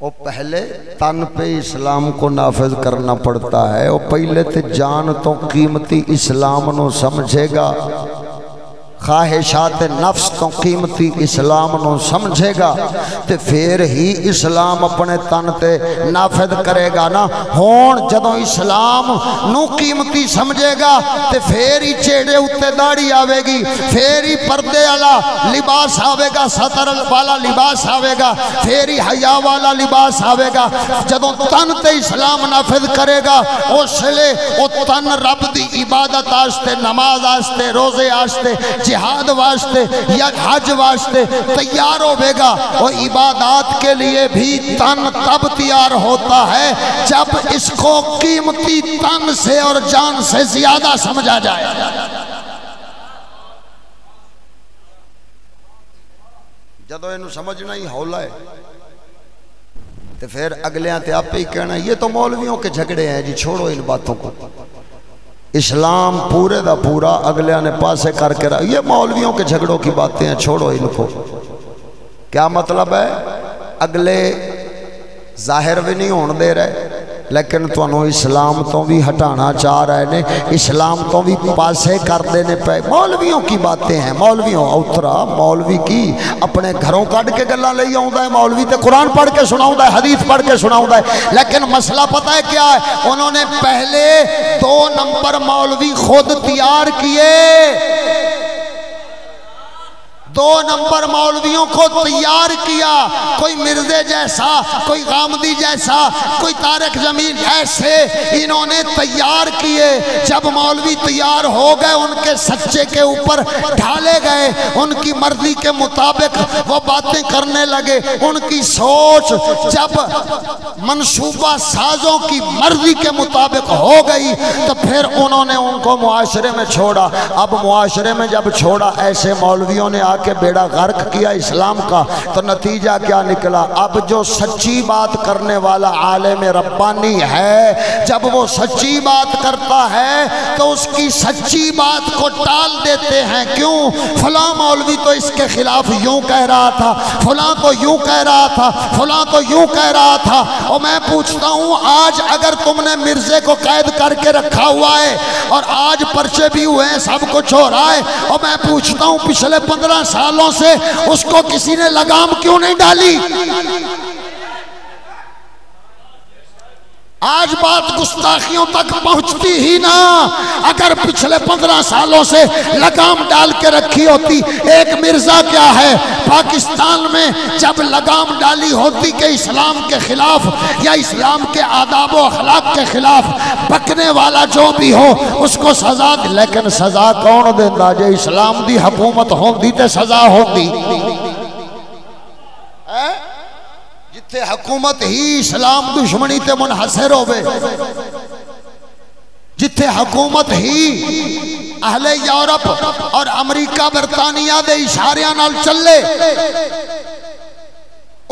وہ پہلے تن پہ اسلام کو نافذ کرنا پڑتا ہے، وہ پہلے تے جان تو قیمتی اسلام نو سمجھے گا، خواہشات نفس تو قیمتی اسلام نو سمجھے گا تے پھر ہی اسلام اپنے تن تے نافذ کرے گا نا۔ ہون جدوں اسلام نو قیمتی سمجھے گا تے پھر ہی چیڑے اتے داڑھی آوے گی، پھر ہی پردے والا لباس آوے گا، ستر والا لباس آوے گا، پھر ہی حیا والا لباس آوے گا۔ جدوں تن تے اسلام نافذ کرے گا اس لئے او تن رب دی عبادت آستے، نماز آستے، روزے آستے، جہاد واسطے یا حج واسطے تیار ہوئے گا۔ اور عبادات کے لیے بھی تن تب تیار ہوتا ہے جب اس کو قیمتی تن سے اور جان سے زیادہ سمجھا جائے۔ جدو انہوں سمجھنا ہی ہولا ہے تو پھر اگلیاں تے آپ ہی کہنا یہ تو مولویوں کے جھگڑے ہیں جی، چھوڑو ان باتوں کو۔ اسلام پورے دا پورا اگلیاں نے پاسے کر کے رہا، یہ مولویوں کے جھگڑوں کی باتیں ہیں، چھوڑو ان کو۔ کیا مطلب ہے؟ اگلے ظاہر بھی نہیں ہون دے رہے لیکن تو انہوں اسلام تو بھی ہٹانا چاہ رہے نے، اسلام تو بھی پاسے کر دینے پہ۔ مولویوں کی باتیں ہیں، مولویوں اوترا مولوی کی اپنے گھروں کاٹ کے گلہ لئی آؤں ہے، مولوی تے قرآن پڑھ کے سناؤں ہے، حدیث پڑھ کے سناؤں ہے، لیکن مسئلہ پتہ ہے کیا ہے؟ انہوں نے پہلے 2 نمبر مولوی خود تیار کیے، 2 نمبر مولویوں کو تیار کیا، کوئی مرزے جیسا، کوئی غامدی جیسا، کوئی طارق جمیل ایسے انہوں نے تیار کیے۔ جب مولوی تیار ہو گئے ان کے سچے کے اوپر ڈھالے گئے، ان کی مرضی کے مطابق وہ باتیں کرنے لگے، ان کی سوچ جب منصوبہ سازوں کی مرضی کے مطابق ہو گئی تو پھر انہوں نے ان کو معاشرے میں چھوڑا۔ اب معاشرے میں جب چھوڑا ایسے مولویوں نے کہ بیڑا غرق کیا اسلام کا، تو نتیجہ کیا نکلا؟ اب جو سچی بات کرنے والا عالم ربانی ہے جب وہ سچی بات کرتا ہے تو اس کی سچی بات کو ٹال دیتے ہیں۔ کیوں؟ فلاں مولوی تو اس کے خلاف یوں کہہ رہا تھا، فلاں تو یوں کہہ رہا تھا، فلاں تو یوں کہہ رہا تھا۔ اور میں پوچھتا ہوں آج اگر تم نے مرزے کو قید کر کے رکھا ہوا ہے اور آج پرچے بھی ہوئے ہیں، سب کچھ ہو رہا ہے، اور میں پوچھتا ہوں پچھلے 15 سالوں سے اس کو کسی نے لگام کیوں نہیں ڈالی؟ آج بات گستاخیوں تک پہنچتی ہی نہ، اگر پچھلے 15 سالوں سے لگام ڈال کے رکھی ہوتی۔ ایک مرزا کیا ہے پاکستان میں جب لگام ڈالی ہوتی کہ اسلام کے خلاف یا اسلام کے آداب و اخلاق کے خلاف بکنے والا جو بھی ہو اس کو سزا دی، لیکن سزا کون دیندہ؟ جے اسلام دی حکومت ہوندی تے سزا ہوندی۔ جتھے حکومت ہی اسلام دشمنی تے منحصر ہوئے، جتھے حکومت ہی اہل یورپ اور امریکہ برطانیہ دے اشاریاں نال چلے،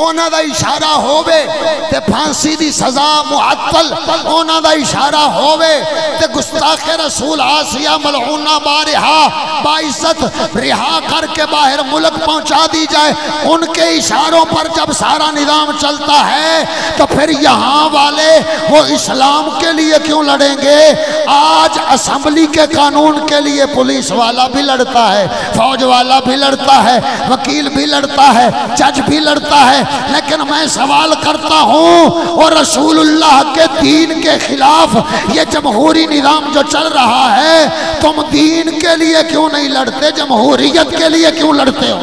اونا دا اشارہ ہووے تے پھانسی دی سزا معطل، اونا دا اشارہ ہووے تے گستاخ رسول آسیہ ملعونہ بارہا باعزت رہا کر کے باہر ملک پہنچا دی جائے، ان کے اشاروں پر جب سارا نظام چلتا ہے تو پھر یہاں والے وہ اسلام کے لیے کیوں لڑیں گے؟ آج اسمبلی کے قانون کے لیے پولیس والا بھی لڑتا ہے، فوج والا بھی لڑتا ہے، وکیل بھی لڑتا ہے، جج بھی لڑتا ہے، لیکن میں سوال کرتا ہوں اور رسول اللہ کے دین کے خلاف یہ جمہوری نظام جو چل رہا ہے، تم دین کے لیے کیوں نہیں لڑتے؟ جمہوریت کے لیے کیوں لڑتے ہو؟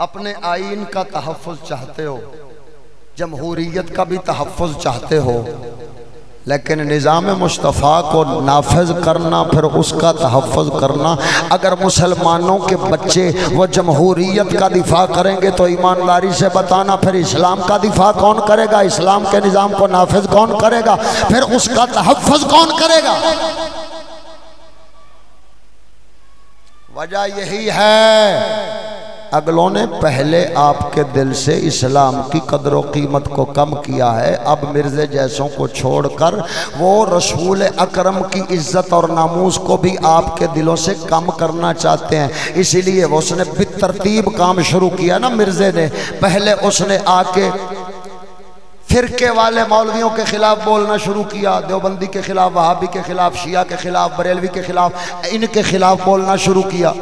اپنے آئین کا تحفظ چاہتے ہو، جمہوریت کا بھی تحفظ چاہتے ہو، لیکن نظام مصطفیٰ کو نافذ کرنا، پھر اس کا تحفظ کرنا۔ اگر مسلمانوں کے بچے وہ جمہوریت کا دفاع کریں گے تو ایمانداری سے بتانا پھر اسلام کا دفاع کون کرے گا؟ اسلام کے نظام کو نافذ کون کرے گا؟ پھر اس کا تحفظ کون کرے گا؟ وجہ یہی ہے اگلوں نے پہلے آپ کے دل سے اسلام کی قدر و قیمت کو کم کیا ہے، اب مرزے جیسوں کو چھوڑ کر وہ رسول اکرم کی عزت اور ناموس کو بھی آپ کے دلوں سے کم کرنا چاہتے ہیں۔ اسی لیے اس نے بالترتیب کام شروع کیا نا مرزے نے۔ پہلے اس نے آ کے فرقے والے مولویوں کے خلاف بولنا شروع کیا، دیوبندی کے خلاف، وہابی کے خلاف، شیعہ کے خلاف، بریلوی کے خلاف، ان کے خلاف بولنا شروع کیا۔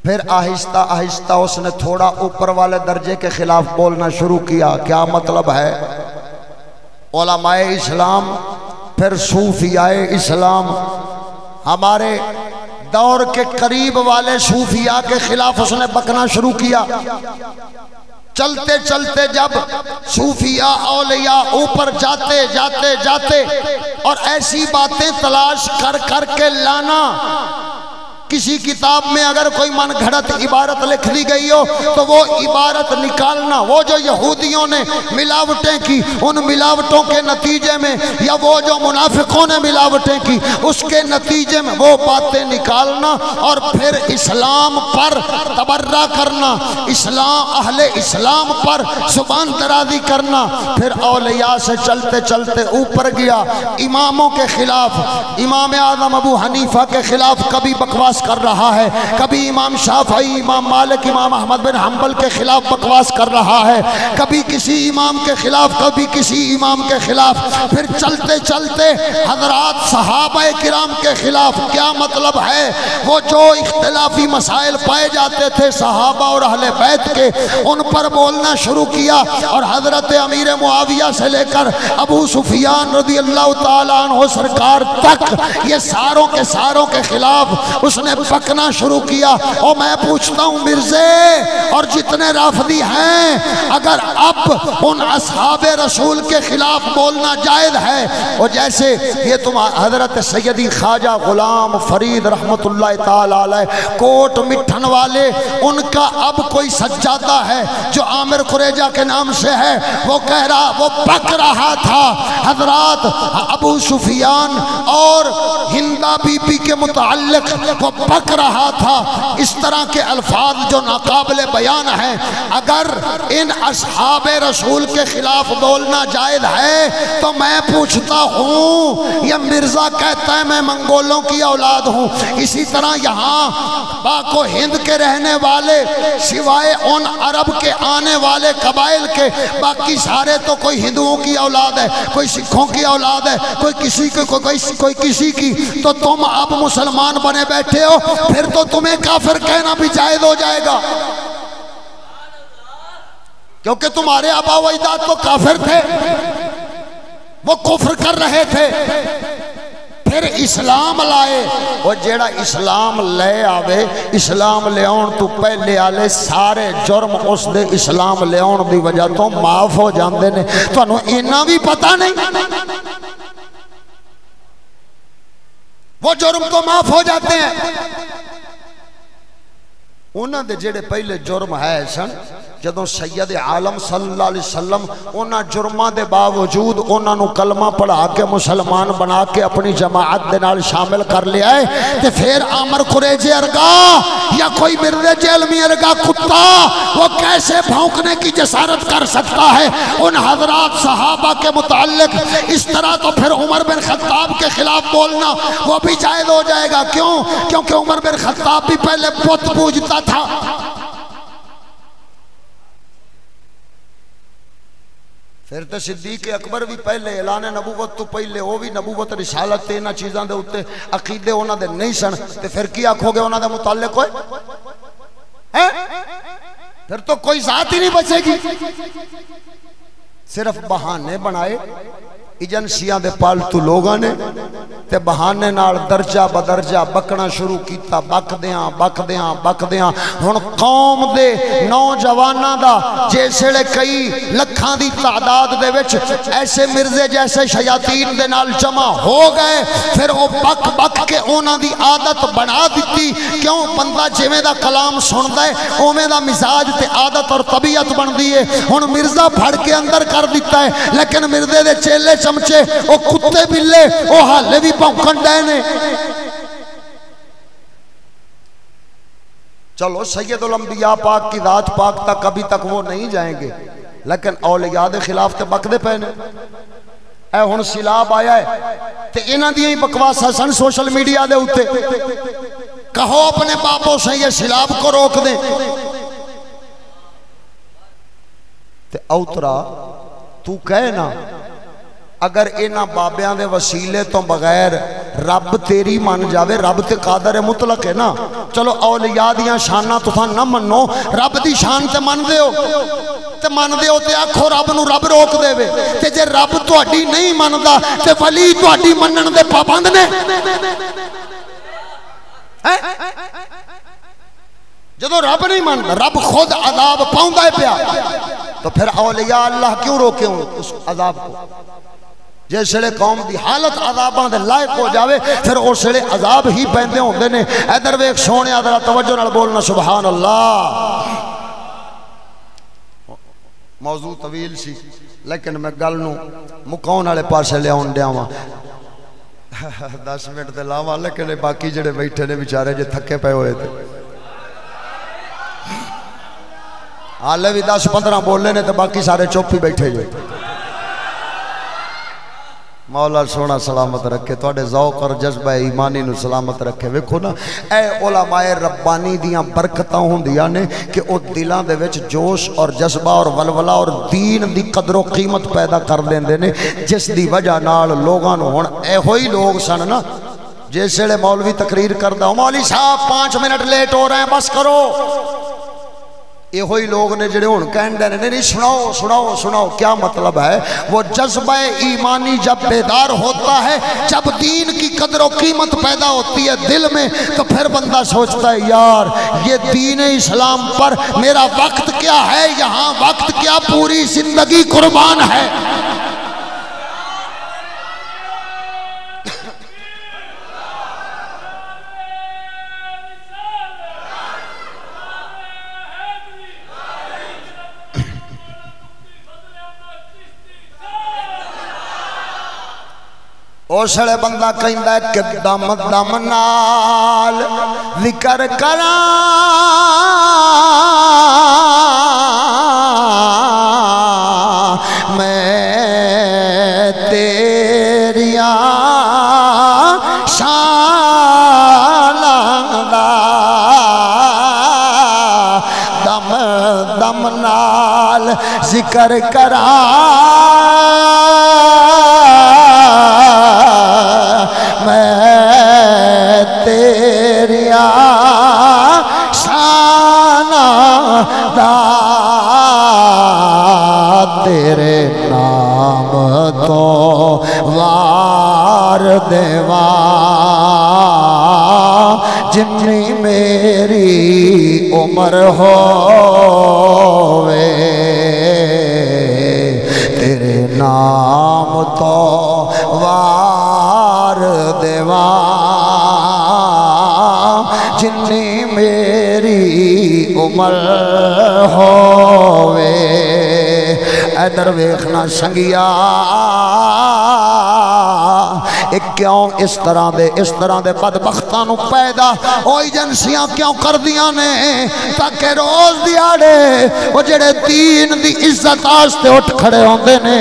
پھر آہستہ آہستہ اس نے تھوڑا اوپر والے درجے کے خلاف بولنا شروع کیا۔ کیا مطلب ہے؟ علماء اسلام، پھر صوفیاء اسلام، ہمارے دور کے قریب والے صوفیاء کے خلاف اس نے بکنا شروع کیا۔ چلتے چلتے جب صوفیاء اولیاء اوپر جاتے جاتے جاتے اور ایسی باتیں تلاش کر کر کے لانا، کسی کتاب میں اگر کوئی من گھڑت عبارت لکھ دی گئی ہو تو وہ عبارت نکالنا، وہ جو یہودیوں نے ملاوٹیں کی ان ملاوٹوں کے نتیجے میں، یا وہ جو منافقوں نے ملاوٹیں کی اس کے نتیجے میں وہ باتیں نکالنا، اور پھر اسلام پر تبرہ کرنا، اہل اسلام پر زبان درازی کرنا۔ پھر اولیاء سے چلتے چلتے اوپر گیا، اماموں کے خلاف، امام اعظم ابو حنیفہ کے خلاف کبھی بکواس کر رہا ہے، کبھی امام شافعی، امام مالک، امام احمد بن حنبل کے خلاف بکواس کر رہا ہے، کبھی کسی امام کے خلاف، کبھی کسی امام کے خلاف۔ پھر چلتے چلتے حضرات صحابہ کرام کے خلاف۔ کیا مطلب ہے؟ وہ جو اختلافی مسائل پائے جاتے تھے صحابہ اور اہل بیت کے، ان پر بولنا شروع کیا، اور حضرت امیر معاویہ سے لے کر ابو سفیان رضی اللہ تعالیٰ عنہ سرکار تک، یہ ساروں کے خلاف اس نے بکنا شروع کیا۔ اور میں پوچھتا ہوں مرزے اور جتنے رافضی ہیں، اگر اب ان اصحاب رسول کے خلاف بولنا جائز ہے، اور جیسے یہ تم حضرت سیدی خواجہ غلام فرید رحمت اللہ تعالی علیہ کوٹ مٹھن والے، ان کا اب کوئی سجادہ ہے جو عامر قریجہ کے نام سے ہے، وہ کہہ رہا، وہ بک رہا تھا حضرات ابو سفیان اور ہندہ بی بی کے متعلق، وہ بک رہا تھا۔ اس طرح کے الفاظ جو ناقابل بیان ہیں، اگر ان اصحاب رسول کے خلاف بولنا جائز ہے تو میں پوچھتا ہوں، یہ مرزا کہتا ہے میں منگولوں کی اولاد ہوں، اسی طرح یہاں پاک و ہند کے رہنے والے سوائے ان عرب کے آنے والے قبائل کے باقی سارے تو کوئی ہندوؤں کی اولاد ہے، کوئی سکھوں کی اولاد ہے، کوئی کسی کی، کوئی کسی کی، تو تم اب مسلمان بنے بیٹھے ہو، پھر تو تمہیں کافر کہنا بھی جائز ہو جائے گا، کیونکہ تمہارے آبا و اجداد تو کافر تھے، وہ کفر کر رہے تھے۔ پھر اسلام لائے، وہ جیڑا اسلام لے آوے، اسلام لے آن تو پہلے آلے سارے جرم اس دے اسلام لے آن دی وجہ تو معاف ہو جاندے نے۔ تو انہوں انہاں بھی پتہ نہیں، وہ جرم تو معاف ہو جاتے ہیں۔ انہاں دے جڑے پہلے جرم ہے سن، جدوں سید عالم صلی اللہ علیہ وسلم انہاں جرماں دے باوجود انہاں نو کلمہ پڑھا کے مسلمان بنا کے اپنی جماعت دے نال شامل کر لیا ہے، تے پھر عامر قریجی ارگا یا کوئی مرزا جیلمی ارگا کتا وہ کیسے بھونکنے کی جسارت کر سکتا ہے ان حضرات صحابہ کے متعلق؟ اس طرح تو پھر عمر بن خطاب کے خلاف بولنا وہ بھی جائز ہو جائے گا۔ کیوں؟ کیونکہ عمر بن خطاب بھی پہلے بت پوجتا تھا۔ پھر تو صدیق اکبر بھی پہلے اعلان نبوت تو پہلے وہ بھی نبوت رسالت تے انہاں چیزاں دے اوتے عقیدے انہاں دے نہیں سن، تے پھر کی آکھو گے انہاں دے متعلق ہوئے؟ پھر تو کوئی ذات ہی نہیں بچے گی۔ صرف بہانے بنائے ایجنسیاں دے پالتو لوگاں نے، تے بہانے نال درجہ بدرجہ بکنا شروع کیتا، بک دیاں ہن قوم دے نوجواناں دا جیسے کئی لکھاں دی تعداد دے وچ ایسے مرزے جیسے شیاطین دے نال جمع ہو گئے، پھر وہ بک کے انہاں دی عادت بنا دیتی۔ کیوں؟ بندہ جویں دا کلام سندا ہے اوویں دا مزاج تے عادت اور طبیعت بندی ہے۔ ہن مرزا پھڑ کے اندر کر دیتا ہے، لیکن مرزے دے چیلے چمچے وہ کتے بلے وہ حالے بھی بھونکن ڈے نے۔ چلو سید الانبیاء پاک کی ذات پاک تک ابھی تک وہ نہیں جائیں گے، لیکن اولیاء دے خلاف تے بکدے پے نے۔ اے ہن سیلاب آیا ہے تے انہاں دیاں ہی بکواساں سن سوشل میڈیا دے اوتے، کہو اپنے باپوں سے یہ سیلاب کو روک دیں تے اوترا تو کہے نا اگر انہاں بابیاں دے وسیلے تو بغیر رب تیری من جاوے، رب تے قادر مطلق ہے نا۔ چلو اولیاء دیاں شاناں تساں نہ منو، رب دی شان تے من دیو تے آکھو رب نو رب روک دے وے، تے جے رب تہاڈی نہیں مندا تے ولی تہاڈی منن دے پابند نے۔ جدو رب نہیں مندا، رب خود عذاب پاوندا ہے پیا، تو پھر اولیاء اللہ کیوں روکے ہوں اس عذاب کو؟ جیسے قوم دی حالت عذاباں دے لائق ہو جاوے پھر اس لئے عذاب ہی پیندے ہوندے نے۔ ادھر ویکھ سونے ذرا توجہ نال بولنا سبحان اللہ۔ موضوع طویل سی لیکن میں گل نو مکاؤن والے پاسے لے آن دیا وا 10 منٹ تے لاواں، لیکن باقی جڑے بیٹھے نے بیچارے جے تھکے پے ہوئے تھے حالے بھی 10-15 بولنے نے تے باقی سارے چپ ہی بیٹھے جو۔ مولا سونا سلامت رکھے تواڈے ذوق اور جذبہ ایمانی نو سلامت رکھے۔ ویکھو نا اے علماء ربانی دیاں برکتاں ہوندیاں نے کہ او دلاں دے وچ جوش اور جذبہ اور ولولہ اور دین دی قدر و قیمت پیدا کر دیندے نے، جس دی وجہ نال لوگاں نو ہن اے ہوئی لوگ سن نا جیسے مولوی تقریر کردا ہوں مولوی صاحب 5 منٹ لیٹ ہو رہے ہیں بس کرو، یہ ہوئی لوگ نے جڑے ہن کہن دے نہیں سناؤ سناؤ سناؤ۔ کیا مطلب ہے؟ وہ جذبہ ایمانی جب بیدار ہوتا ہے، جب دین کی قدر و قیمت پیدا ہوتی ہے دل میں، تو پھر بندہ سوچتا ہے یار یہ دین اسلام پر میرا وقت کیا ہے، یہاں وقت کیا پوری زندگی قربان ہے۔ اوسڑے بندہ کہندا ہے کہ دم دم نال ذکر کراں میں تیریاں شاناں دا، دم دم نال ذکر کراں تیرے نام تو وار دیوا جتنی میری عمر ہووے، تیرے نام تو وار دیوا جتنی میری عمر ہووے۔ ادھر ویکھنا سنگیا کیوں اس طرح دے بدبختاں نو پیدا او ایجنسیاں کیوں کر دیاں نے تاکہ روز دیاڑے او جڑے دین دی عزت واسطے اٹھ کھڑے ہوندے نے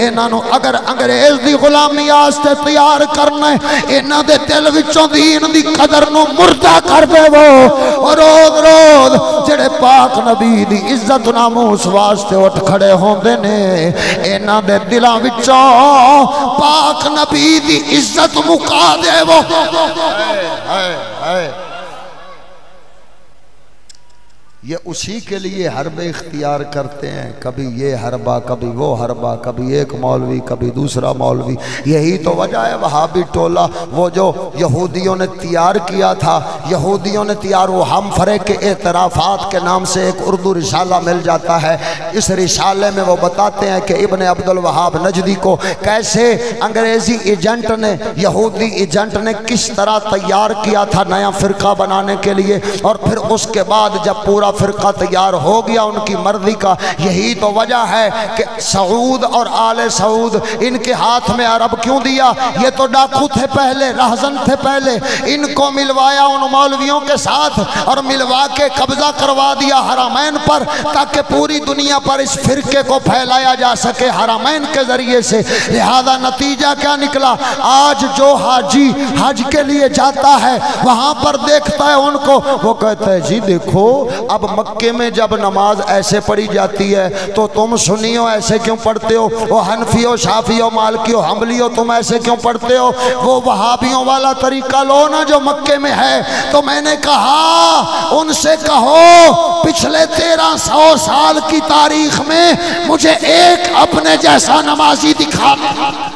انہاں نو اگر انگریز دی غلامی واسطے تیار کرنا ہے انہاں دے دل وچوں دین دی قدر نو مردہ کر دے وہ روز روز جڑے پاک نبی دی عزت ناموس واسطے اٹھ کھڑے ہوندے نے انہاں دے دلاں وچوں پاک نبی دی عزت مکا دے وہ۔ یہ اسی کے لیے حربے اختیار کرتے ہیں، کبھی یہ حربہ کبھی وہ حربہ، کبھی ایک مولوی کبھی دوسرا مولوی۔ یہی تو وجہ ہے وہابی ٹولہ وہ جو یہودیوں نے تیار کیا تھا، یہودیوں نے تیار وہ ہم فرے کے اعترافات کے نام سے ایک اردو رسالہ مل جاتا ہے۔ اس رسالے میں وہ بتاتے ہیں کہ ابن عبد الوہاب نجدی کو کیسے انگریزی ایجنٹ نے یہودی ایجنٹ نے کس طرح تیار کیا تھا نیا فرقہ بنانے کے لیے، اور پھر اس کے بعد جب پورا فرقہ تیار ہو گیا ان کی مرضی کا۔ یہی تو وجہ ہے کہ سعود اور آل سعود ان کے ہاتھ میں عرب کیوں دیا؟ یہ تو ڈاکو تھے پہلے، رہزن تھے پہلے، ان کو ملوایا ان مولویوں کے ساتھ اور ملوا کے قبضہ کروا دیا حرمین پر، تاکہ پوری دنیا پر اس فرقے کو پھیلایا جا سکے حرمین کے ذریعے سے۔ لہذا نتیجہ کیا نکلا؟ آج جو حاجی حج کے لیے جاتا ہے وہاں پر دیکھتا ہے ان کو، وہ کہتا ہے جی دیکھو اب مکے میں جب نماز ایسے پڑھی جاتی ہے تو تم سنیو ایسے کیوں پڑھتے ہو؟ وہ حنفیو شافیو مالکیو حنبلیو تم ایسے کیوں پڑھتے ہو؟ وہ وہابیوں والا طریقہ لو نا جو مکے میں ہے۔ تو میں نے کہا ان سے کہو پچھلے 1300 سال کی تاریخ میں مجھے ایک اپنے جیسا نمازی دکھا دیں۔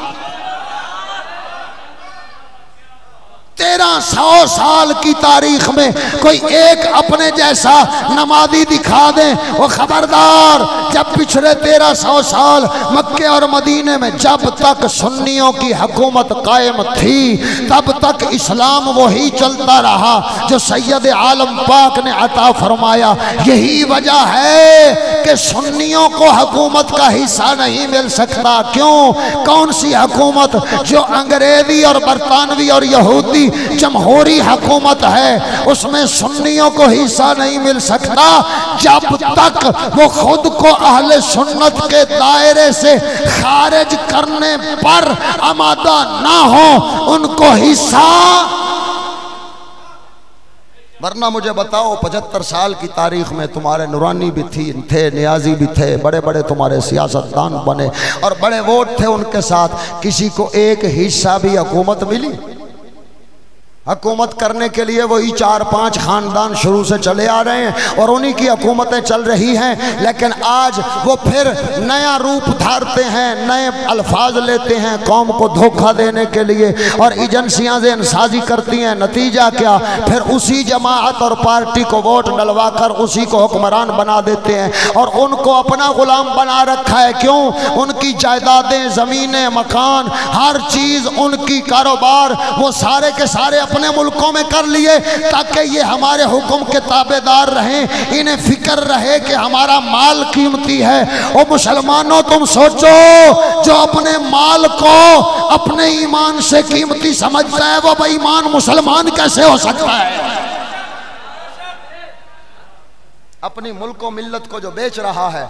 1300 سال کی تاریخ میں کوئی ایک اپنے جیسا نمازی دکھا دیں۔ وہ خبردار، جب پچھلے 1300 سال مکے اور مدینے میں جب تک سنیوں کی حکومت قائم تھی تب تک اسلام وہی چلتا رہا جو سید عالم پاک نے عطا فرمایا۔ یہی وجہ ہے کہ سنیوں کو حکومت کا حصہ نہیں مل سکتا۔ کیوں؟ کون سی حکومت؟ جو انگریزی اور برطانوی اور یہودی جمہوری حکومت ہے، اس میں سنیوں کو حصہ نہیں مل سکتا جب تک وہ خود کو اہل سنت کے دائرے سے خارج کرنے پر آمادہ نہ ہو، ان کو حصہ۔ ورنہ مجھے بتاؤ 75 سال کی تاریخ میں تمہارے نورانی بھی تھے، نیازی بھی تھے، بڑے بڑے تمہارے سیاستدان بنے اور بڑے ووٹ تھے ان کے ساتھ، کسی کو ایک حصہ بھی حکومت ملی؟ حکومت کرنے کے لیے وہی 4-5 خاندان شروع سے چلے آ رہے ہیں اور انہی کی حکومتیں چل رہی ہیں، لیکن آج وہ پھر نیا روپ دھارتے ہیں، نئے الفاظ لیتے ہیں قوم کو دھوکہ دینے کے لیے اور ایجنسیاں ذہن سازی کرتی ہیں۔ نتیجہ کیا؟ پھر اسی جماعت اور پارٹی کو ووٹ ڈلوا کر اسی کو حکمران بنا دیتے ہیں اور ان کو اپنا غلام بنا رکھا ہے۔ کیوں؟ ان کی جائیدادیں، زمینیں، مکان، ہر چیز ان کی کاروبار وہ سارے کے سارے اپنے ملکوں میں کر لیے تاکہ یہ ہمارے حکم کے تابعدار رہیں، انہیں فکر رہے کہ ہمارا مال قیمتی ہے۔ او مسلمانوں تم سوچو، جو اپنے مال کو اپنے ایمان سے قیمتی سمجھتا ہے وہ بے ایمان مسلمان کیسے ہو سکتا ہے؟ اپنی ملک و ملت کو جو بیچ رہا ہے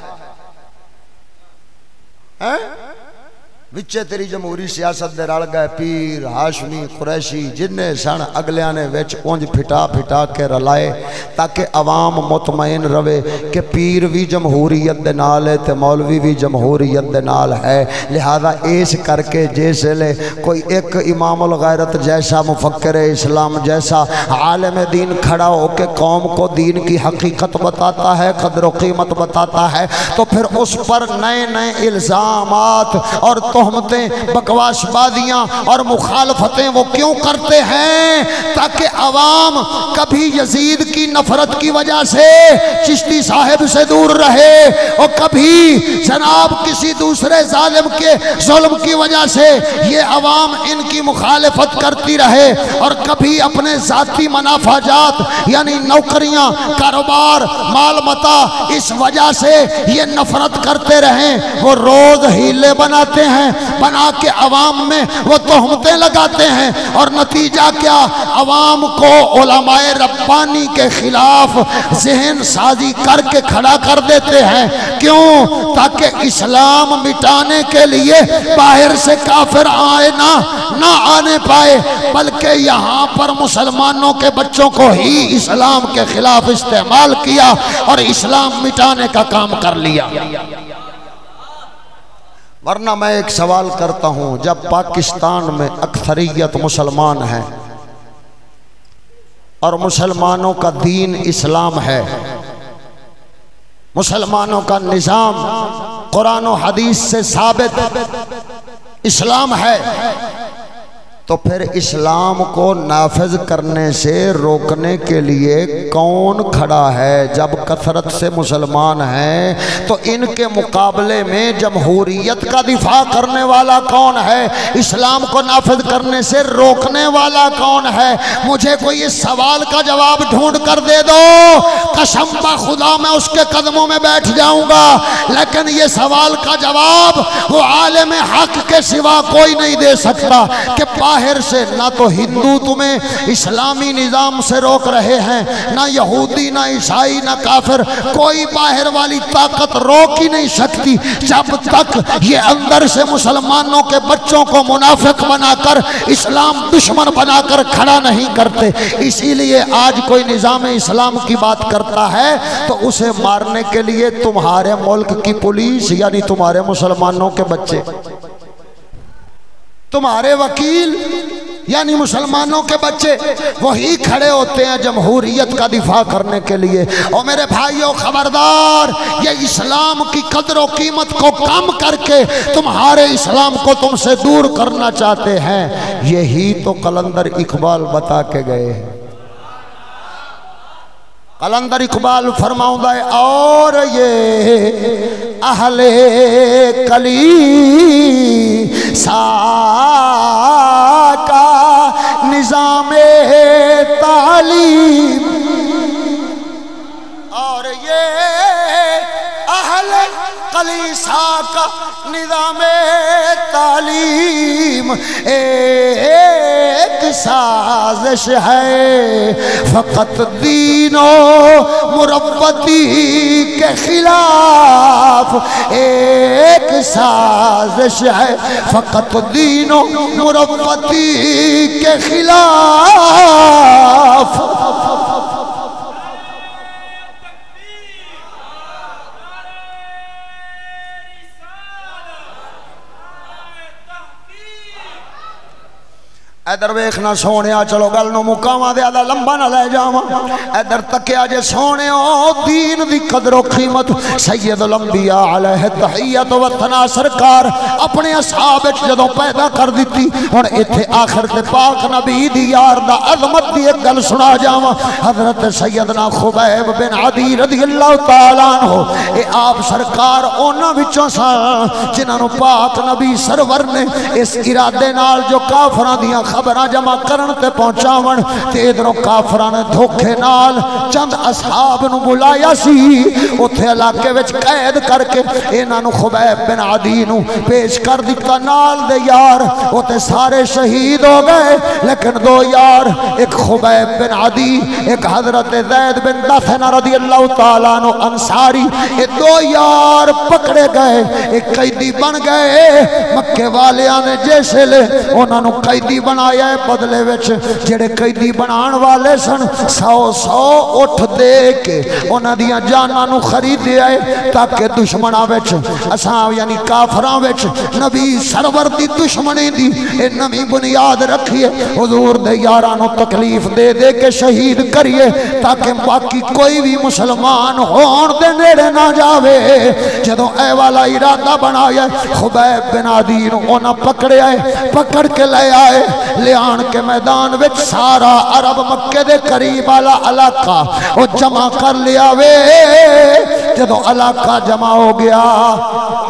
وچے تیری جمہوری سیاست دے رل گئے پیر ہاشمی قریشی جنہیں سن اگلیاں نے وچ اونج پھٹا پھٹا کے رلائے تاکہ عوام مطمئن رہے کہ پیر بھی جمہوریت دے نال ہے تے مولوی بھی جمہوریت دے نال ہے۔ لہذا اس کر کے جیسے لے کوئی ایک امام الغیرت جیسا مفکر اسلام جیسا عالم دین کھڑا ہو کے قوم کو دین کی حقیقت بتاتا ہے، قدر و قیمت بتاتا ہے، تو پھر اس پر نئے نئے الزامات اور تہمتیں، بکواس بازیاں اور مخالفتیں وہ کیوں کرتے ہیں؟ تاکہ عوام کبھی یزید کی نفرت کی وجہ سے چشتی صاحب سے دور رہے اور کبھی جناب کسی دوسرے ظالم کے ظلم کی وجہ سے یہ عوام ان کی مخالفت کرتی رہے اور کبھی اپنے ذاتی منافع جات یعنی نوکریاں، کاروبار، مال متاع اس وجہ سے یہ نفرت کرتے رہیں۔ وہ روز ہیلے بناتے ہیں، بنا کے عوام میں وہ تہمتیں لگاتے ہیں اور نتیجہ کیا؟ عوام کو علماء ربانی کے خلاف ذہن سازی کر کے کھڑا کر دیتے ہیں۔ کیوں؟ تاکہ اسلام مٹانے کے لیے باہر سے کافر آئے نہ آنے پائے، بلکہ یہاں پر مسلمانوں کے بچوں کو ہی اسلام کے خلاف استعمال کیا اور اسلام مٹانے کا کام کر لیا۔ ورنہ میں ایک سوال کرتا ہوں، جب پاکستان میں اکثریت مسلمان ہیں اور مسلمانوں کا دین اسلام ہے، مسلمانوں کا نظام قرآن و حدیث سے ثابت اسلام ہے، تو پھر اسلام کو نافذ کرنے سے روکنے کے لیے کون کھڑا ہے؟ جب کثرت سے مسلمان ہیں تو ان کے مقابلے میں جمہوریت کا دفاع کرنے والا کون ہے؟ اسلام کو نافذ کرنے سے روکنے والا کون ہے؟ مجھے کوئی اس سوال کا جواب ڈھونڈ کر دے دو، قسم بخدا میں اس کے قدموں میں بیٹھ جاؤں گا، لیکن یہ سوال کا جواب وہ عالم حق کے سوا کوئی نہیں دے سکتا کہ باہر سے نہ تو ہندو تمہیں اسلامی نظام سے روک رہے ہیں، نہ یہودی، نہ عیسائی، نہ کافر، کوئی باہر والی طاقت روک ہی نہیں سکتی جب تک یہ اندر سے مسلمانوں کے بچوں کو منافق بنا کر اسلام دشمن بنا کر کھڑا نہیں کرتے۔ اسی لیے آج کوئی نظام اسلام کی بات کرتا ہے تو اسے مارنے کے لیے تمہارے ملک کی پولیس یعنی تمہارے مسلمانوں کے بچے، تمہارے وکیل یعنی مسلمانوں کے بچے وہی کھڑے ہوتے ہیں جمہوریت کا دفاع کرنے کے لیے۔ اور میرے بھائیوں خبردار، یہ اسلام کی قدر و قیمت کو کم کر کے تمہارے اسلام کو تم سے دور کرنا چاہتے ہیں۔ یہی تو قلندر اقبال بتا کے گئے ہیں۔ قلندر اقبال فرماؤں ہے اور یہ اہل کلیسا کا نظام تعلیم، اور یہ اہل کلیسا کا نظام تعلیم ایک سازش ہے فقط دین و مربتی کے خلاف، ایک سازش ہے فقط دین و مربتی کے خلاف۔ ادھر ویکھنا سونیا، چلو گل نو مکاواں زیادہ لمبا نہ لے جاواں، ادھر تکیا جے سونیو، دین دی قدر و قیمت سید الانبیاء علیہ تحیت و ثنا سرکار اپنے اصحاب وچ جدوں پیدا کر دتی۔ ہن ایتھے آخر تے پاک نبی دی یار دا عظمت دی ایک گل سنا جاواں۔ حضرت سیدنا خبیب بن عدی رضی اللہ تعالیٰ عنہ، اے آپ سرکار انہاں وچوں سن جنہاں نو پاک نبی سرور نے اس ارادے نال جو کافراں دیاں خبراں جمع کرن تے پہنچاون تے ادھروں کافراں نے دھوکے نال چند اصحاب نو بلایا سی، اوتھے علاقے وچ قید کر کے انہاں نو خبیب بن عدی نو پیش کر دتا نال دے یار، اوتے سارے شہید ہو گئے لیکن دو یار، ایک خبیب بن عدی، ایک حضرت زید بن دثنہ رضی اللہ تعالیٰ عنہ انصاری، یہ دو یار پکڑے گئے، ایک قیدی بن گئے۔ مکے والیاں نے جیسے لے انہاں نو قیدی بنایا ہے، بدلے وچ جڑے قیدی بنان والے سن 100 اٹھ دے کے انہاں دیاں جاناں نو خریدے آئے تاکہ دشمناں وچ اساں یعنی کافراں وچ نبی سرور دی دشمنی دی اے نویں بنیاد رکھیے، حضور دے یاراں نو تکلیف دے دے کے شہید کریے تاکہ باقی کوئی بھی مسلمان ہون دے نیڑے نہ جاوے۔ جدوں اے والا ارادہ بنایا خبیب بن عدی نو انہاں پکڑے آئے، پکڑ کے لے آئے، لے آن کے میدان وچ سارا عرب مکے دے قریب والا علاقہ وہ جمع کر لیا وے۔ جدو علاقہ جمع ہو گیا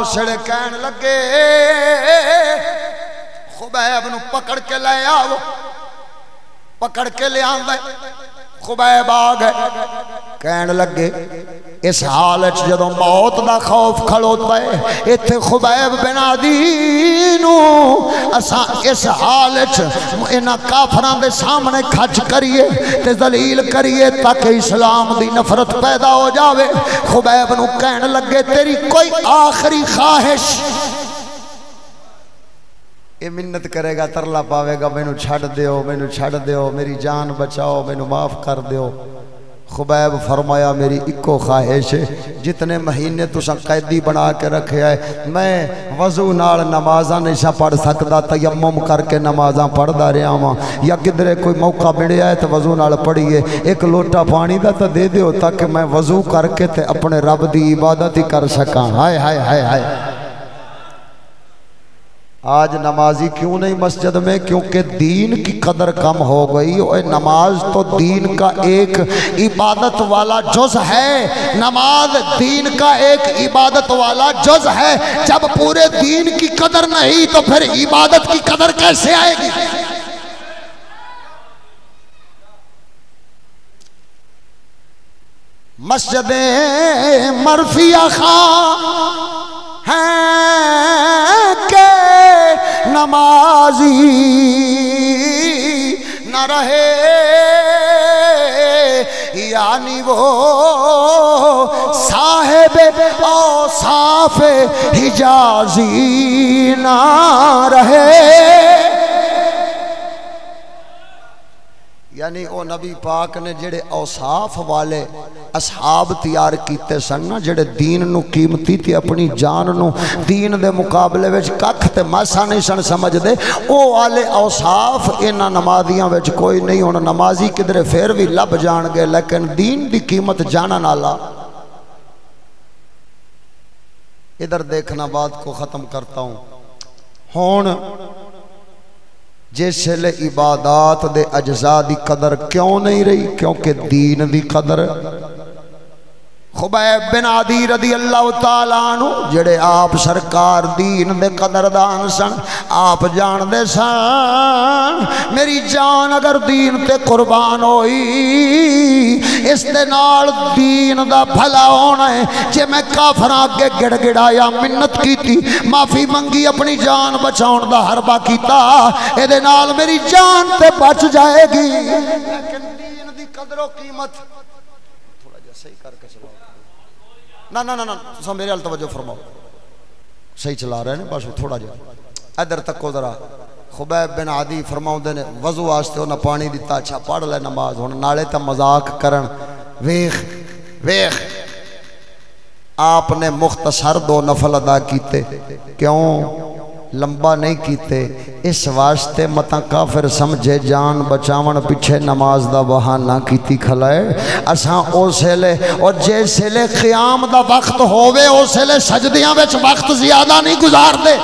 اسڑے کہن لگے خبیب نو پکڑ کے لے آؤ، پکڑ کے لے آن دے، خبیب آ گئے، کہن لگے اس حالت جدو موت دا خوف کھڑوتا ہے ایتھے خبیب بن عدی نو اساں اس حالت انہاں کافراں دے سامنے کھچ کریے تے ذلیل کریے تاکہ اسلام دی نفرت پیدا ہو جاوے۔ خبیب نو کہن لگے تیری کوئی آخری خواہش؟ یہ منت کرے گا، ترلا پاوے گا، مینوں چھڑ دیو، مینوں چھڑ دیو، میری جان بچاؤ، مینوں معاف کر دیو۔ خبیب فرمایا میری ایکو خواہش ہے، جتنے مہینے تساں قیدی بنا کے رکھے آئے میں وضو نال نمازاں نہیں پڑھ سکدا، تیمم کر کے نمازاں پڑھدا رہا ہاں، یا کدھرے کوئی موقع ملیا ہے تو وضو نال پڑھیے، ایک لوٹا پانی دا تو دے دیو تاکہ میں وضو کر کے تے اپنے رب دی عبادت ہی کر سکاں۔ ہائے ہائے ہائے ہائے، آج نمازی کیوں نہیں مسجد میں؟ کیونکہ دین کی قدر کم ہو گئی۔ نماز تو دین کا ایک عبادت والا جز ہے، نماز دین کا ایک عبادت والا جز ہے۔ جب پورے دین کی قدر نہیں تو پھر عبادت کی قدر کیسے آئے گی؟ مسجدیں مرفیہ خواہ ہیں کہ نمازی نہ رہے، یعنی وہ صاحب اوصاف حجازی نہ رہے۔ یعنی او نبی پاک نے جڑے اوصاف والے اصحاب تیار کیتے سن نا، جڑے دین نو قیمتی تے اپنی جان نو دین دے مقابلے وچ ککھ تے ماسا نہیں سن سمجھ دے، او والے اوصاف انہاں نمازیاں وچ کوئی نہیں۔ ہن نمازی کدھر پھر بھی لب جان گے، لیکن دین دی قیمت جانن والا۔ ادھر دیکھنا بات کو ختم کرتا ہوں۔ ہن جس لئے عبادات دے اجزاء دی قدر کیوں نہیں رہی؟ کیونکہ دین دی قدر۔ خبیب بن عدی رضی اللہ تعالیٰ عنہ جڑے آپ سرکار دین دے قدردان سن، آپ جان دے سن میری جان اگر دین تے قربان ہوئی اس دے نال دین دا بھلا ہونا ہے۔ جے میں کافراں کے گڑ گڑایا منت کیتی، معافی منگی، اپنی جان بچاؤن دا حربہ کیتا، اے دے نال میری جان تے بچ جائے گی۔ لیکن دین دی قدر و قیمت تھوڑا جا صحیح کر کے چلاؤ۔ نا تسا میرے حال توجہ فرماؤ، صحیح چلا رہے ہیں بس تھوڑا جا ادھر تک کو ذرا۔ خبیب بن عدی فرماؤں دے نے وضو واسطے انہاں پانی دیتا، اچھا پڑھ لے نماز۔ ہن نالے تے مذاق کرن، ویخ آپ نے مختصر 2 نفل ادا کیتے، کیوں لمبا نہیں کیتے؟ اس واسطے متا کافر سمجھے جان بچاون پیچھے نماز دا بہانہ کیتی کھلائے۔ اساں اوسلے اور جیسے قیام دا وقت ہووے اوسلے سجدیاں وچ وقت زیادہ نہیں گزار دے۔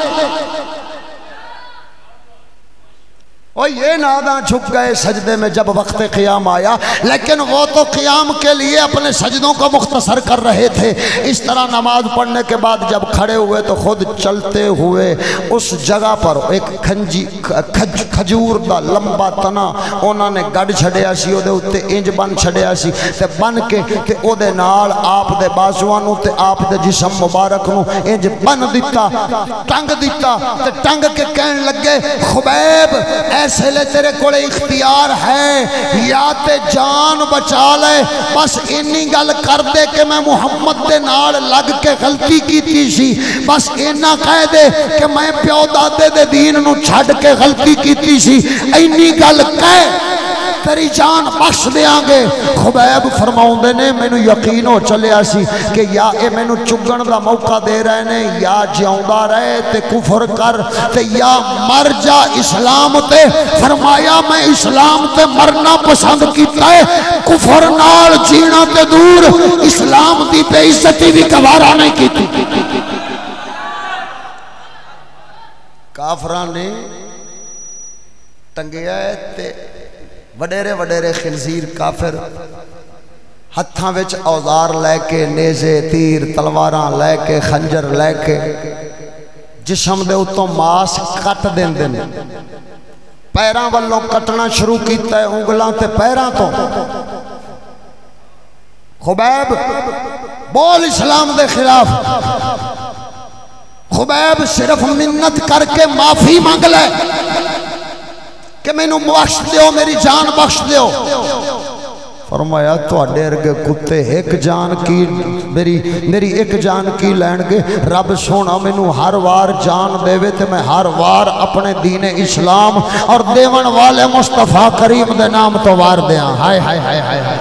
اور یہ ناداں چھپ گئے سجدے میں جب وقت قیام آیا، لیکن وہ تو قیام کے لیے اپنے سجدوں کو مختصر کر رہے تھے۔ اس طرح نماز پڑھنے کے بعد جب کھڑے ہوئے تو خود چلتے ہوئے اس جگہ پر ایک کھجور دا لمبا تنا انہوں نے گڑ چھڑیا سی، او دے اتے انج بن چھڑیا سی تے بن کے تے او دے نال آپ دے بازوانوں تے آپ دے جسم مبارک نو انج بن دیتا، ٹنگ دیتا تے ٹنگ کے کہن لگے خبیب ایسے لے تیرے کوڑے اختیار ہے، یا تے جان بچا لے، بس انی گل کر دے کہ میں محمد دے نال لگ کے غلطی کی سی، بس اینا کہہ دے کہ میں پیو دادے دے دین نو چھڑ کے غلطی کی سی، انی گل کہہ تیری جان بخش دیاں گے۔ خبیب فرماؤں دے نے میں نو یقین ہو چلیا سی کہ یا اے میں نو چگن دا موقع دے رہے نے، یا جیوندہ رہے تے کفر کر تے یا مر جا اسلام تے۔ فرمایا میں اسلام تے مرنا پسند کیتا ہے، کفر نال جینا تے دور، اسلام دی بے عزتی بھی گوارا نہیں کیتی۔ کافران نے ٹنگیا ہے تے وڈیرے وڈیرے خنزیر کافر ہتھاں وچ اوزار لے کے، نیزے تیر تلواراں لے کے، خنجر لے کے جسم دے اتوں ماس کٹ دین دے، پیراں والوں کٹنا شروع کیتا ہے، انگلاں تے پیراں تو۔ خبیب بول اسلام دے خلاف، خبیب صرف منت کر کے معافی مانگ لے کہ میں نو بخش دیو، میری جان بخش دیو۔ فرمایا تو اڈے ارگے کتے ایک جان کی میری ایک جان کی لین گے، رب سونا میں نو ہر وار جان دے وے تے میں ہر وار اپنے دین اسلام اور دیون والے مصطفیٰ کریم دے نام تو وار دیاں۔ ہائے ہائے ہائے ہائے ہائے۔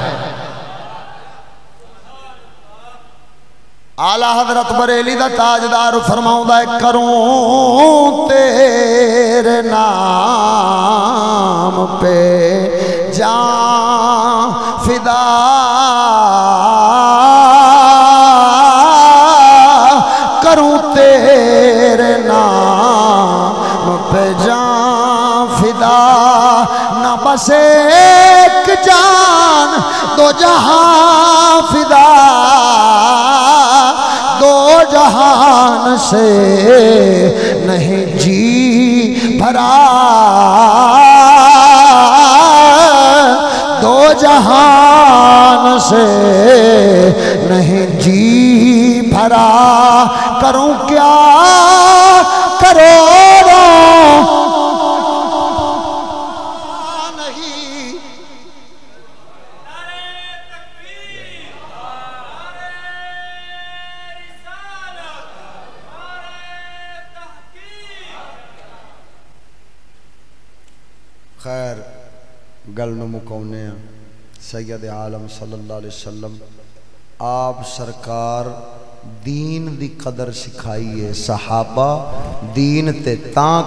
اعلیٰ حضرت بریلی دا تاجدار فرماؤں دا کروں تیرے نام پہ جان فدا، کروں تیرے نام بس ایک جان دو جہاں فدا، دو جہان سے نہیں جی بھرا، دو جہان سے نہیں جی بھرا، کروں کیا کروڑوں نہیں۔ خیر گل نو مکونے ہیں۔ سید عالم صلی اللہ علیہ وسلم آپ سرکار دین دی قدر سکھائیے صحابہ دین تے تاں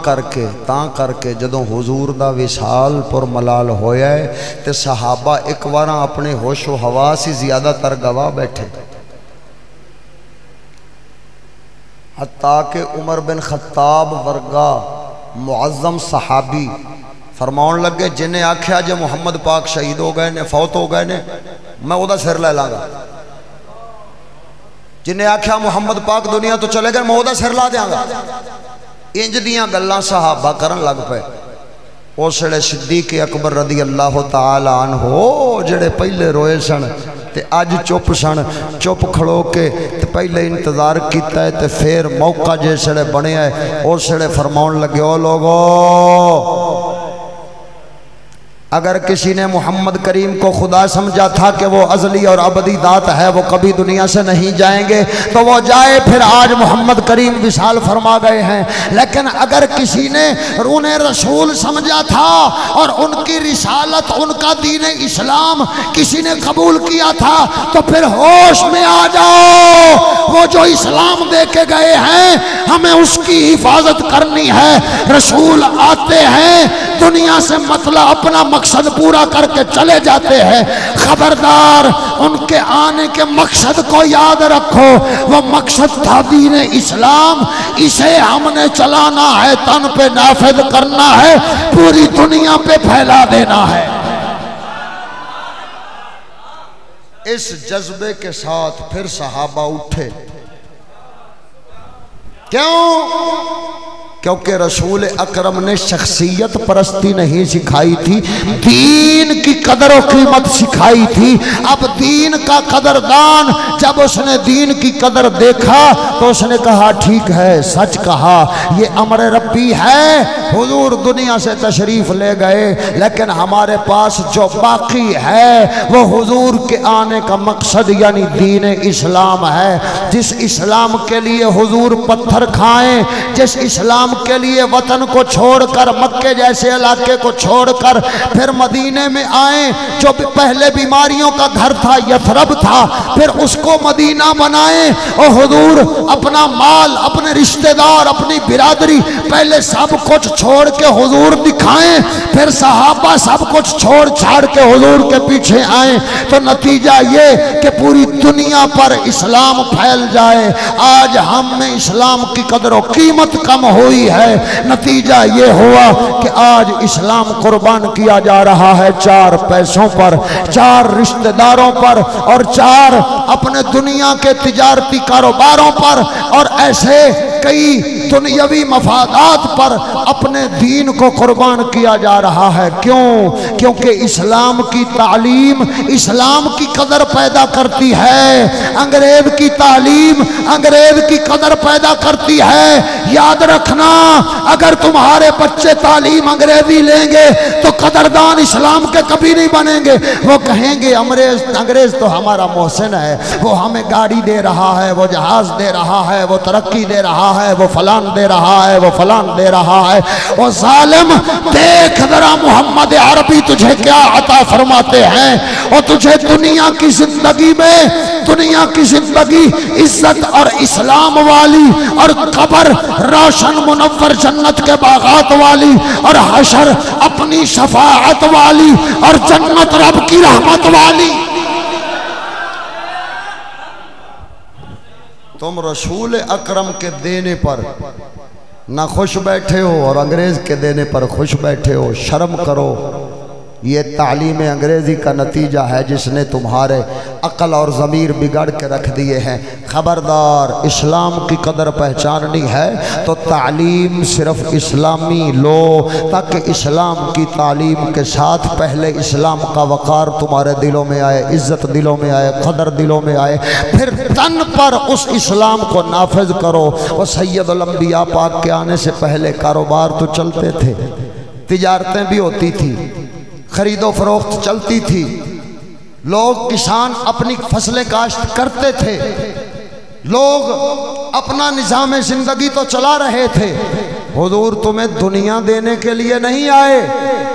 کر کے جدوں حضور دا وصال پر ملال ہویا ہے تے صحابہ ایک واراں اپنے ہوش و حواس ہی زیادہ تر گواہ بیٹھے، حتیٰ کہ عمر بن خطاب ورگا معظم صحابی فرماؤن لگے جنہیں آکھیا جے محمد پاک شہید ہو گئے نے، فوت ہو گئے نے، میں وہ دا سر لے لاگا۔ جنہیں آکھیا محمد پاک دنیا تو چلے گئے، میں وہ دا سر لا دیاں گا۔ انج دیاں گلاں صحابہ کرن لگ پے۔ اس ویلے صدیق اکبر رضی اللہ تعالی عنہ جڑے پہلے روئے سن تے اج چپ سن، چپ کھڑو کے تے پہلے انتظار کیتا ہے تے پھر موقع جیسے بنے ہے اس ویلے فرماؤن لگے او لوگو اگر کسی نے محمد کریم کو خدا سمجھا تھا کہ وہ ازلی اور ابدی ذات ہے، وہ کبھی دنیا سے نہیں جائیں گے تو وہ جائے، پھر آج محمد کریم وصال فرما گئے ہیں۔ لیکن اگر کسی نے انہیں رسول سمجھا تھا اور ان کی رسالت، ان کا دین اسلام کسی نے قبول کیا تھا تو پھر ہوش میں آ جاؤ، وہ جو اسلام دے کے گئے ہیں ہمیں اس کی حفاظت کرنی ہے۔ رسول آتے ہیں دنیا سے مطلب اپنا مقصد پورا کر کے چلے جاتے ہیں، خبردار ان کے آنے کے مقصد کو یاد رکھو، وہ مقصد تھا دین اسلام، اسے ہم نے چلانا ہے، تن پہ نافذ کرنا ہے، پوری دنیا پہ پھیلا دینا ہے۔ اس جذبے کے ساتھ پھر صحابہ اٹھے، کیونکہ رسول اکرم نے شخصیت پرستی نہیں سکھائی تھی، دین کی قدر و قیمت سکھائی تھی۔ اب دین کا قدردان جب اس نے دین کی قدر دیکھا تو اس نے کہا ٹھیک ہے، سچ کہا، یہ امر ربی ہے، حضور دنیا سے تشریف لے گئے، لیکن ہمارے پاس جو باقی ہے وہ حضور کے آنے کا مقصد یعنی دین اسلام ہے۔ جس اسلام کے لیے حضور پتھر کھائیں، جس اسلام کے لیے وطن کو چھوڑ کر، مکے جیسے علاقے کو چھوڑ کر پھر مدینے میں آئیں، جو پہلے بیماریوں کا گھر تھا، یثرب تھا، پھر اس کو مدینہ بنائیں، اور حضور اپنا مال، اپنے رشتہ دار، اپنی برادری پہلے سب کچھ چھوڑ کے حضور دکھائیں، پھر صحابہ سب کچھ چھوڑ چھاڑ کے حضور کے پیچھے آئیں، تو نتیجہ یہ کہ پوری دنیا پر اسلام پھیل جائے۔ آج ہم میں اسلام کی قدر و قیمت کم ہوئی ہے، نتیجہ یہ ہوا کہ آج اسلام قربان کیا جا رہا ہے 4 پیسوں پر، 4 رشتہ داروں پر، اور 4 اپنے دنیا کے تجارتی کاروباروں پر، اور ایسے کئی دنیاوی مفادات پر اپنے دین کو قربان کیا جا رہا ہے۔ کیونکہ اسلام کی تعلیم اسلام کی قدر پیدا کرتی ہے، انگریز کی تعلیم انگریز کی قدر پیدا کرتی ہے۔ یاد رکھنا، اگر تمہارے بچے تعلیم انگریزی لیں گے تو قدردان اسلام کے کبھی نہیں بنیں گے۔ وہ کہیں گے انگریز تو ہمارا محسن ہے، وہ ہمیں گاڑی دے رہا ہے، وہ جہاز دے رہا ہے، وہ ترقی دے رہا ہے، وہ فلان دے رہا ہے، وہ فلان دے رہا ہے۔ وہ ظالم دیکھ ذرا محمد عربی تجھے کیا عطا فرماتے ہیں، اور تجھے دنیا کی زندگی میں، دنیا کی زندگی عزت اور اسلام والی، اور قبر روشن منور جنت کے باغات والی، اور حشر اپنی شفاعت والی، اور جنت رب کی رحمت والی۔ تم رسول اکرم کے دینے پر نہ خوش بیٹھے ہو اور انگریز کے دینے پر خوش بیٹھے ہو، شرم کرو۔ یہ تعلیم انگریزی کا نتیجہ ہے جس نے تمہارے عقل اور ضمیر بگڑ کے رکھ دیے ہیں۔ خبردار، اسلام کی قدر پہچاننی ہے تو تعلیم صرف اسلامی لو، تاکہ اسلام کی تعلیم کے ساتھ پہلے اسلام کا وقار تمہارے دلوں میں آئے، عزت دلوں میں آئے، قدر دلوں میں آئے، پھر تن پر اس اسلام کو نافذ کرو۔ وہ سید الانبیاء پاک کے آنے سے پہلے کاروبار تو چلتے تھے، تجارتیں بھی ہوتی تھی، خرید و فروخت چلتی تھی، لوگ کسان اپنی فصلیں کاشت کرتے تھے، لوگ اپنا نظام زندگی تو چلا رہے تھے۔ حضور تمہیں دنیا دینے کے لیے نہیں آئے،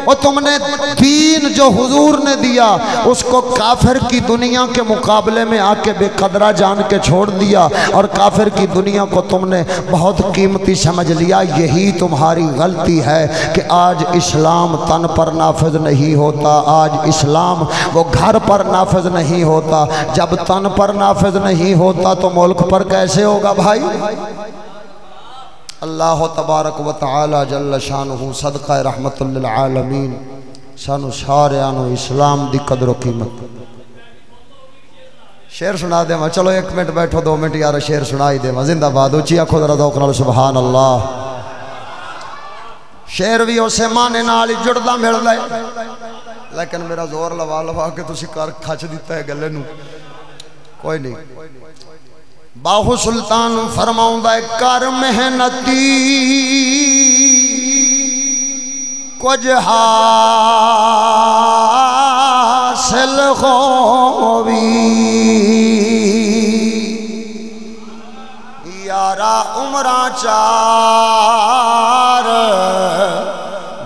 اور تم نے دین جو حضور نے دیا اس کو کافر کی دنیا کے مقابلے میں آ کے بے قدرہ جان کے چھوڑ دیا، اور کافر کی دنیا کو تم نے بہت قیمتی سمجھ لیا۔ یہی تمہاری غلطی ہے کہ آج اسلام تن پر نافذ نہیں ہوتا، آج اسلام وہ گھر پر نافذ نہیں ہوتا۔ جب تن پر نافذ نہیں ہوتا تو ملک پر کیسے ہوگا بھائی؟ اللہ تبارک و تعالی جل شانہ صدقہ رحمت للعالمین سانو ساریانو اسلام دی قدر و قیمت۔ شعر سنا دے میں، چلو 1 منٹ بیٹھو، 2 منٹ یار شعر سنائی دے میں۔ زندہ باد اچھی آنکھوں ذرا ذوق نال سبحان اللہ۔ شعر بھی اسے معنی نال ہی جڑدا ملدا ہے، لیکن میرا زور لوا لوا کے تسی کر کھچ دیتا ہے گلے نو، کوئی نہیں۔ باہو سلطان فرماؤں ہے کر محنتی کچھ حاصل ہووی، یارا عمرہ 4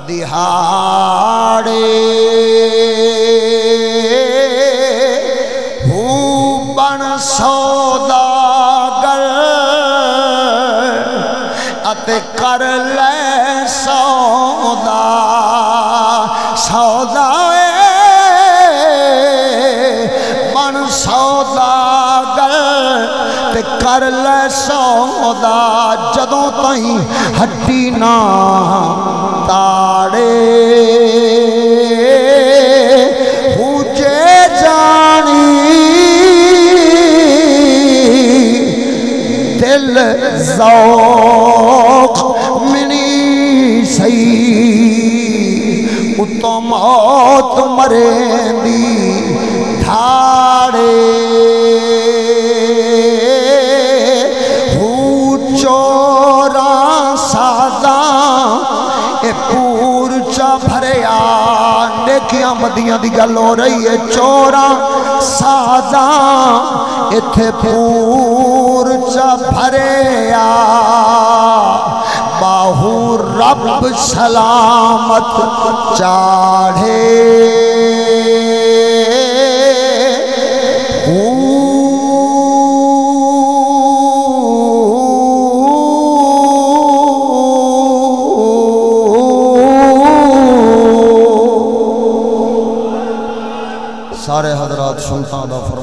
دہاڑے، ہو بن سوداگر اتے کر لے سودا، سودا بن سوداگر تے کر لے سودا، جدوں تائیں ہڈی نہ تاڑے، ہو جے جانی دل ذوق منی سی، اتو موت مریں دی دھاڑے، ہو چورا سازاں اے پور چا بھریا، نیکیاں بدیاں دی گل ہو رہی ہے، چورا سازاں اتھے پور چا بھریا، باہو رب سلامت چاڑھے، سارے حضرات سلطان دا فرمان